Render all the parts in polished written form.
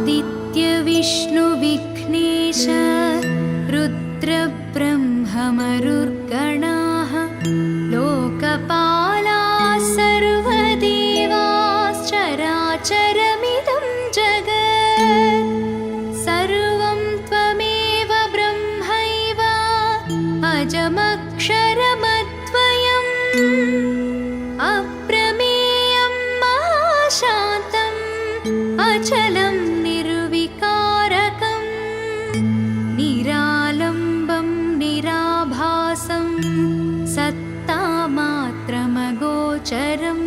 आदित्यविष्णुविघ्नेश रुद्रब्रह्ममरुर्गणाः लोकपालाः सर्वदेवाश्चराचरमिदं जगत् सर्वं त्वमेव ब्रह्मैव अजमक्षरमद्वयम् अप्रमेयं महाशान्तम् अचलं निर्विकारकं निरालम्बं निराभासं सत्तामात्रमगोचरम्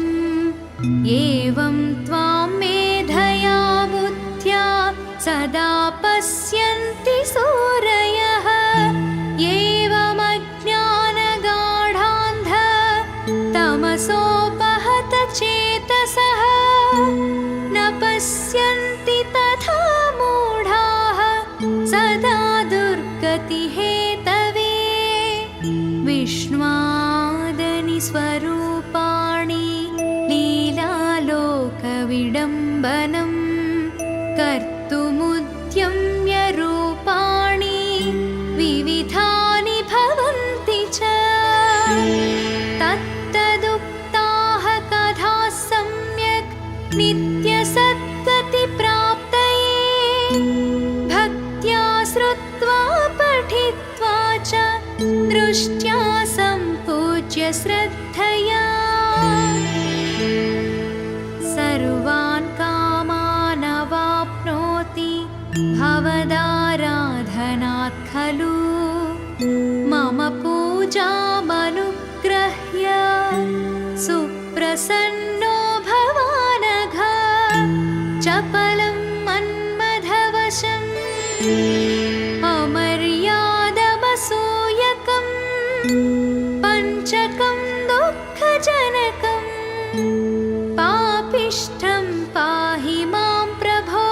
एवं त्वां मेधया बुद्ध्या सदा पश्यन्ति सूरयः एवमज्ञानगाढान्ध तमसोपहत चेतसः न पश्यन्ति तथा मूढाः सदा दुर्गतिहेतवे विष्णुवादनिस्वरूपाणि लीलालोकविडम्बनं कर्तुमुद्यम्य रूपाणि विविधानि भवन्ति च तत्तदुक्ताः कथाः सम्यक् नित्यसद्गतिप्राप्तये भक्त्या श्रुत्वा पठित्वा च दृष्ट्या सम्पूज्य श्रद्धया सर्वान् कामान् अवाप्नोति भवदाराधनात् खलु मम पूजामनुग्रह्य सुप्रसन्नो भवानघ चपलं मन्मथवशम् अमर्यादमसूयकं पञ्चकं दुःखजनकं पापिष्ठं पाहि मां प्रभो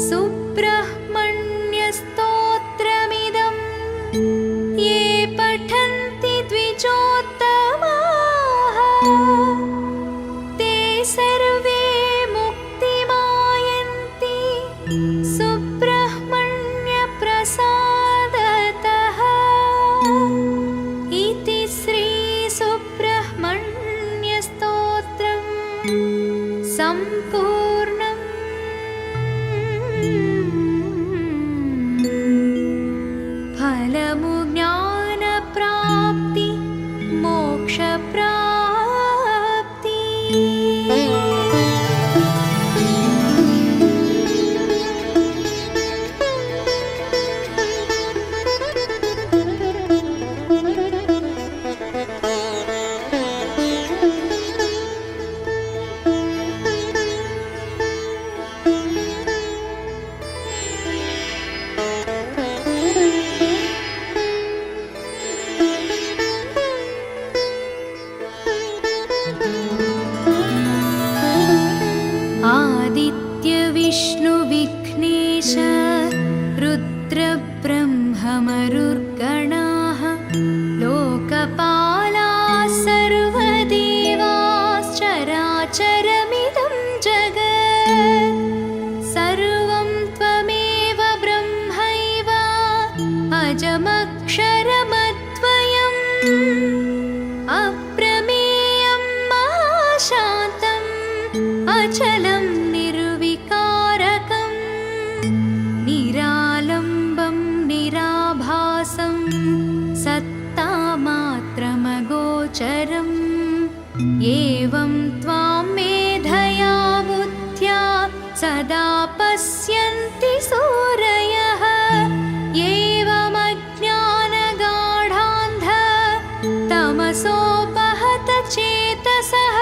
सुब्रह्मण्यस्तोत्रमिदं ये पठन्ति द्विजोत्तमाः ते सर्वे मुक्तिमायन्ति सुब्रह्मण्यप्रसादतः इति श्री सुब्रह्मण्यस्तोत्रम् सम्पूर्णम्। फलमु ज्ञानप्राप्ति मोक्षप्राप्ति। आदित्यविष्णुविघ्नेश रुद्रब्रह्ममरुर्गणाः लोकपालाः सर्वदेवाश्चराचरमिदं जगत् सर्वं त्वमेव ब्रह्मैव अजमक्षरमद्वयम् अप्रमेयं महाशान्तम् अचलं निर्विकारकं निरालम्बं निराभासं सत्तामात्रमगोचरम् एवं त्वां मेधया बुद्ध्या सदा पश्यन्ति सूरयः एवमज्ञानगाढान्ध तमसोपहत चेतसः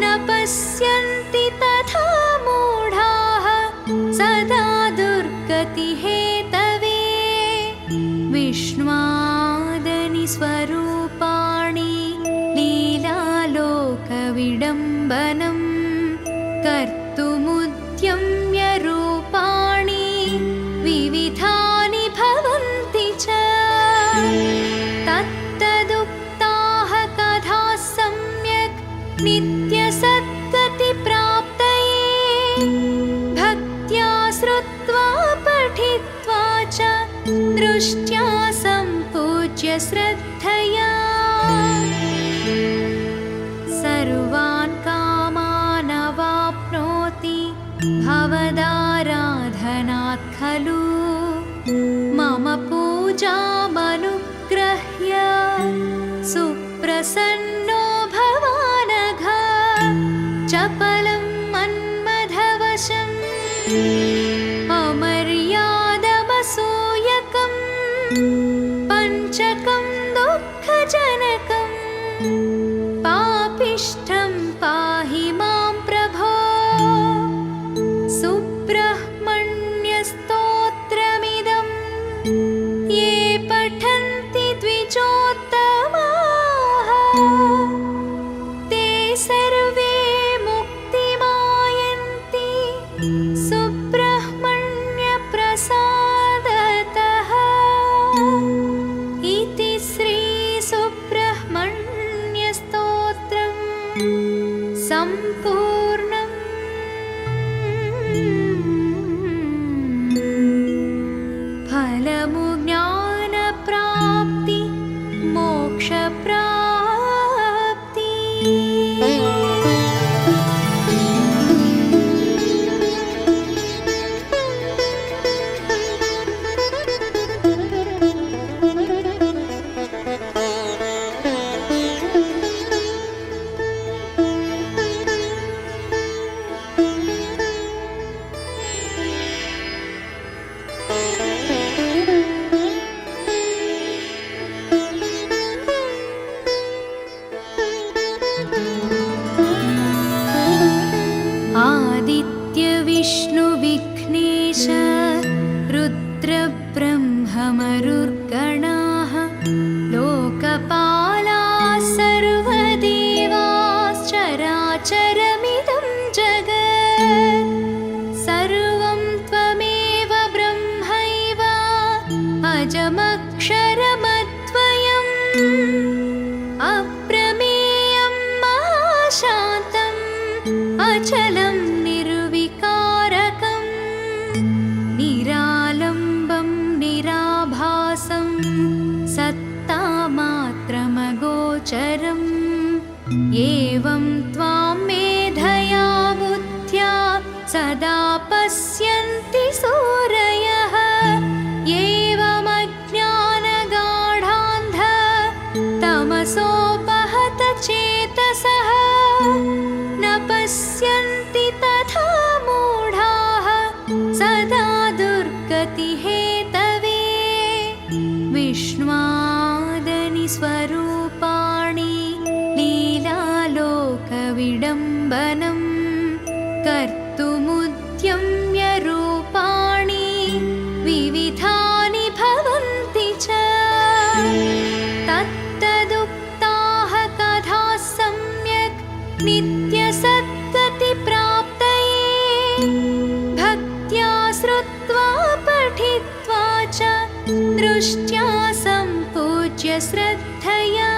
न पश्यन्ति तथा मूढाः सदा दुर्गतिहेतवे विष्णुवादनिस्वरूपाणि लीलालोकविडम्बनं कर्तुमुद्यम्य रूपाणि भवदाराधनात् खलु मम पूजामनुग्रह्य सुप्रसन्नो भवानघ चपलं मन्मथवशम् अमर्यादमसूयकं पञ्चकं दुःखजनकं पापिष्ठं पाहि मां प्रभो सुब्रह्मण्यस्तोत्रमिदं ये पठन्ति द्विजोत्तमाः ते सर्वे मुक्तिमायन्ति सुब्रह्मण्यप्रसादतः इति श्रीसुब्रह्मण्यस्तोत्रम् सम्पूर्णम्। फलमु ज्ञानप्राप्ति मोक्षप्राप्ति। आदित्यविष्णुविघ्नेश रुद्रब्रह्ममरुर्गणाः लोकपालाः सर्वदेवाश्चराचरमिदं जगत् सर्वं त्वमेव ब्रह्मैव अजमक्षरमद्वयम् अप्रमेयं महाशान्तम् अचलं निर्विकारकं निरालम्बं निराभासं सत्तामात्रमगोचरम् एवं त्वां मेधया बुद्ध्या सदा पश्यन्ति सूरयः एवमज्ञानगाढान्ध तमसोपहत चेतसः न पश्यन्ति तथा मूढाः सदा दुर्गतिहेतवे विष्णुवादनि स्वरूपाणि लीलालोकविडम्बनं कर्तुमुद्यम्य रूपाणि विविधानि भवन्ति च तत्तदुक्ताः कथाः सम्यक् नित्यसद्गतिप्राप्तये भक्त्या श्रुत्वा पठित्वा च दृष्ट्या सम्पूज्य श्रद्धया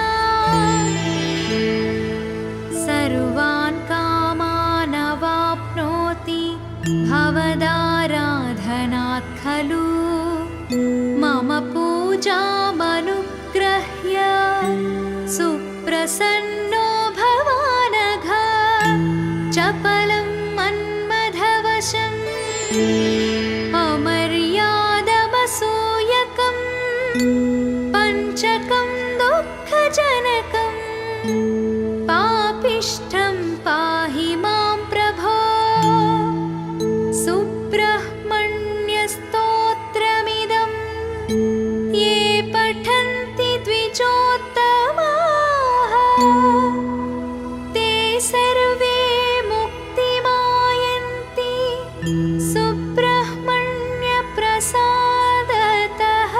सर्वान् कामान् अवाप्नोति भवदाराधनात् खलु मम पूजामनुग्रह्य सुप्रसन्नो भवानघ चपलं मन्मथवशम् अमर्यादमसूयकं पञ्चकं दुःखजनकं पापिष्ठं पाहि मां प्रभो सुब्रह्मण्यस्तोत्रमिदं ये पठन्ति द्विजोत्तमाः ते सर्वे मुक्तिमायन्ति सुब्रह्मण्यप्रसादतः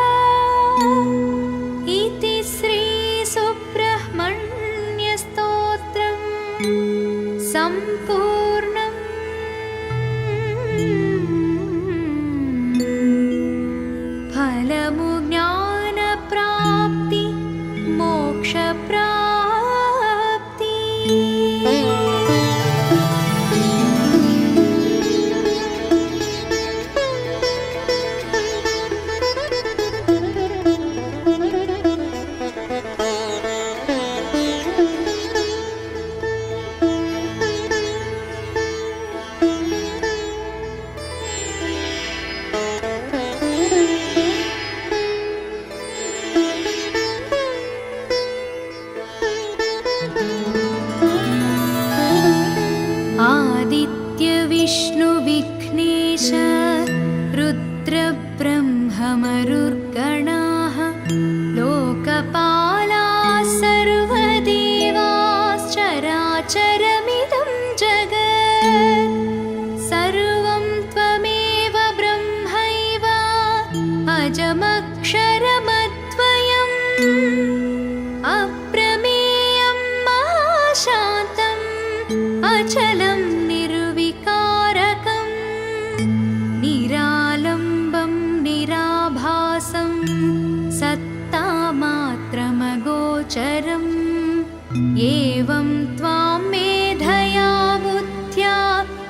इति श्रीसुब्रह्मण्यस्तोत्रम् सम्पूर्णम्। फलमु ज्ञानप्राप्ति मोक्षप्राप्ति।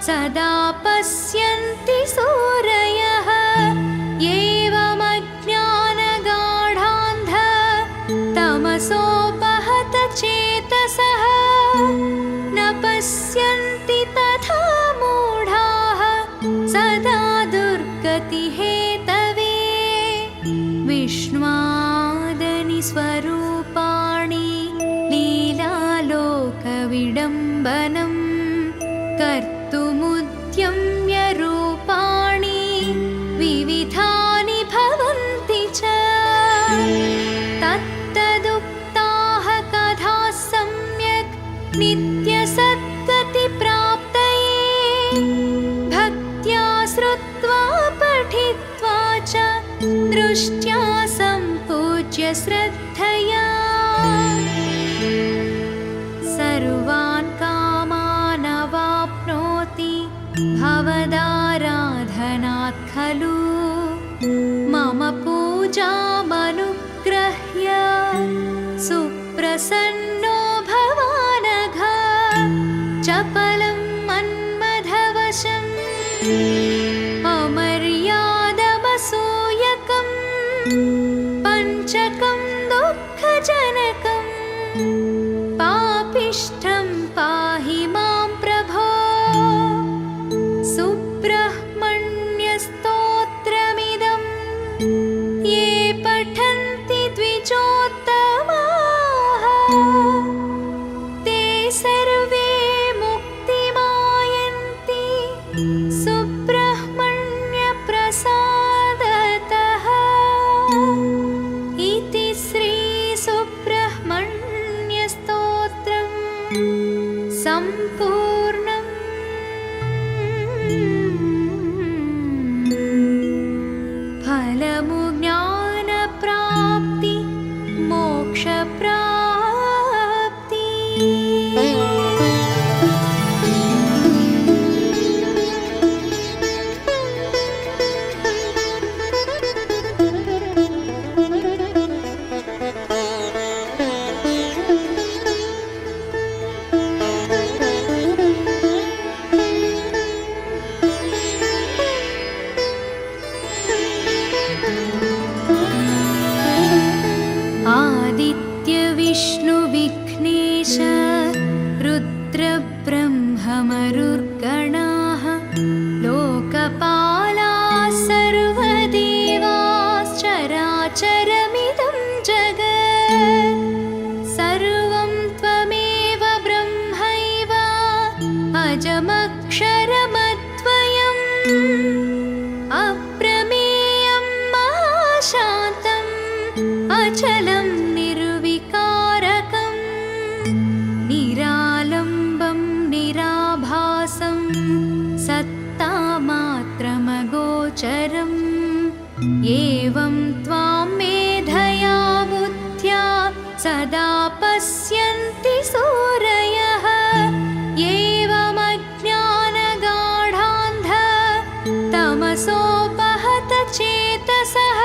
सदा पश्यन्ति सूरयः एवमज्ञानगाढान्ध तमसोपहत चेतसः न पश्यन्ति तथा मूढाः सदा दुर्गतिहेतवे विष्णुवादनि स्वरूपाणि लीलालोकविडम्बनं कर्तुमुद्यम्य रूपाणि विविधानि भवन्ति च तत्तदुक्ताः कथाः सम्यक् नित्यसद्गतिप्राप्तये भक्त्या श्रुत्वा पठित्वा च दृष्ट्या सम्पूज्य श्रद्धया सर्वान् कामान् अवाप्नोति भवदाराधनात् खलु मम पूजामनुग्रह्य सुप्रसन्नो भवानघ चपलं मन्मथवशम् अमर्यादमसूयकं पञ्चकं दुःखजनकं पापिष्ठं पाहि मां प्रभो सुब्रह्मण्यस्तोत्रमिदं ये पठन्ति द्विजोत्तमाः ते सर्वे मुक्तिमायन्ति सुब्रह्मण्यप्रसादतः इति श्रीसुब्रह्मण्यस्तोत्रम् सम्पूर्णम् फलमु ज्ञानप्राप्ति मोक्षप्राप्ति आदित्य विष्णु विघ्नेश रुद्रब्रह्ममरुर्गणाः लोकपालाः सर्वदेवाश्चराचरमिदं जगत् सर्वं त्वमेव ब्रह्मैव अजमक्षरमद्वयम् अप्रमेयं महाशान्तम् अचलं निर्विकारकं निरालम्बं निराभासं सत्तामात्रमगोचरम् एवं त्वां मेधया बुद्ध्या सदा पश्यन्ति सूरयः एवमज्ञानगाढान्ध तमसोपहत चेतसः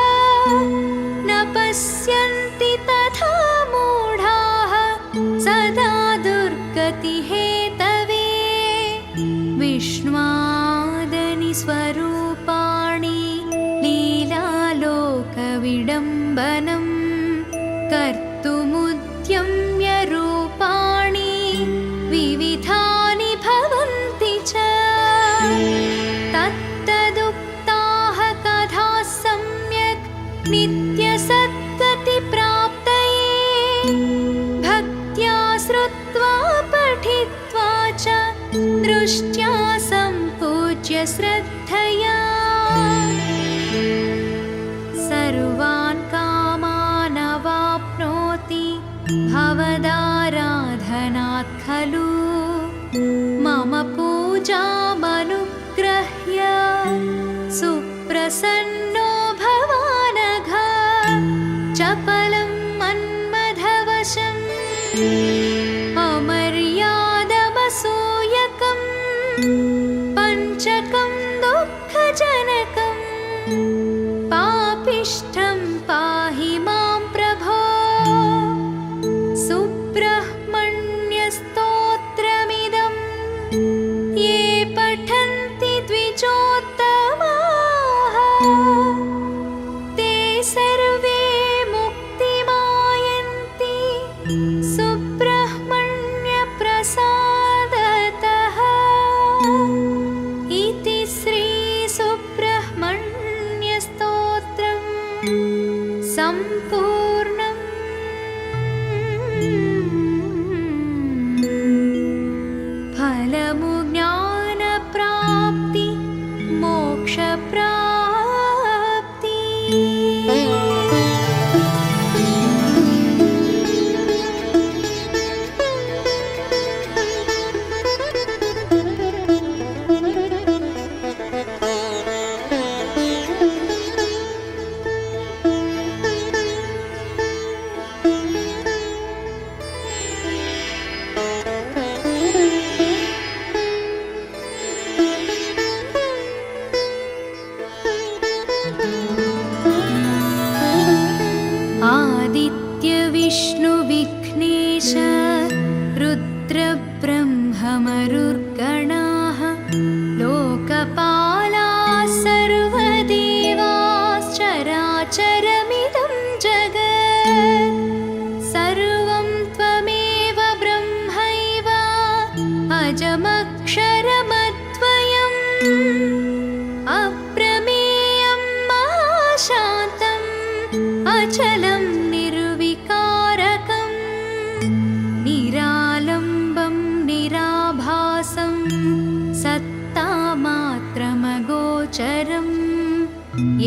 न पश्यन्ति तथा मूढाः सदा दुर्गतिहेतवे विष्णुवादनि स्वरूपाणि लीलालोकविडम्बनं कर्तुमुद्यम्य रूपाणि विविधानि भवन्ति च तत्तदुक्ताः कथाः सम्यक् नित्यसद्गतिप्राप्तये भक्त्या श्रुत्वा पठित्वा च दृष्ट्या सम्पूज्य श्रद्धया सर्वान् कामान् अवाप्नोति भवदाराधनात् खलु मम पूजामनुग्रह्य सुप्रसन्नो भवानघ चपलं मन्मथवशम् अमर्यादमसूयकं पञ्चकं दुःखजनकं पापिष्ठं पाहि मां प्रभो सुब्रह्मण्यस्तोत्रमिदं ये पठ आदित्यविष्णुविघ्नेश रुद्रब्रह्ममरुर्गणाः लोकपालाः सर्वदेवाश्चराचरमिदं जगत् सर्वं त्वमेव ब्रह्मैव अजमक्षरमद्वयम् अप्रमेयं महाशान्तम् अचलं निर्विकारकं निरालम्बं निराभासं सत्तामात्रमगोचरम्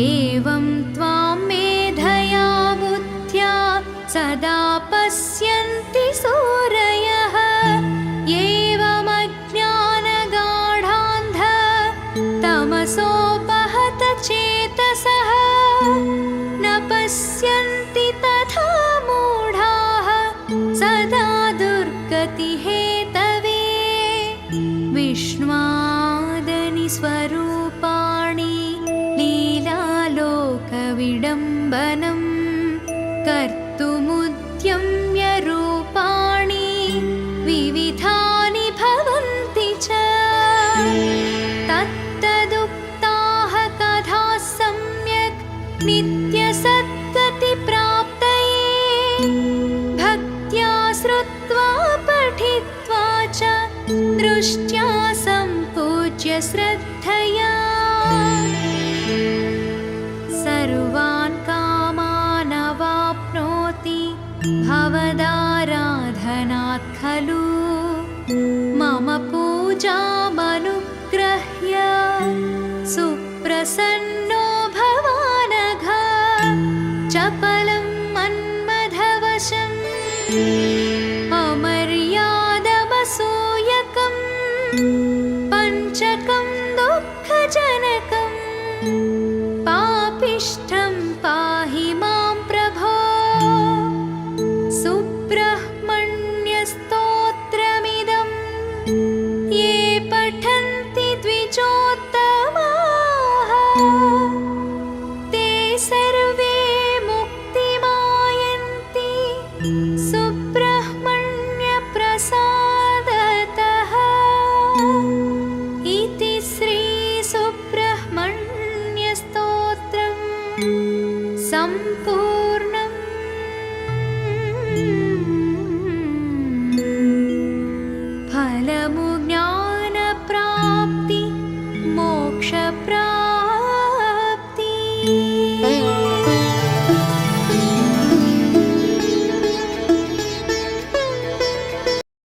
एवं त्वां मेधया बुद्ध्या सदा पश्यन्ति सूरयः एवमज्ञानगाढान्ध तमसोपहत चेतसः न पश्यन्ति तथा मूढाः सदा दुर्गतिहेतवे विष्णुवादनि स्वरूपाणि लीलालोकविडम्बनं कर्तुमुद्यम्य रूपाणि विविधानि भवन्ति च तत्तदुक्ताः कथाः सम्यक् नित्यसद्गतिप्राप्तये भक्त्या श्रुत्वा पठित्वा च दृष्ट्या सम्पूज्य श्रद्धया सर्वान् कामान् अवाप्नोति भवदाराधनात् खलु मम पूजामनुग्रह्य सुप्रसन्नो भवानघ चपलं मन्मथवशम् अमर्यादमसूयकम् पञ्चकं दुःखजनकम्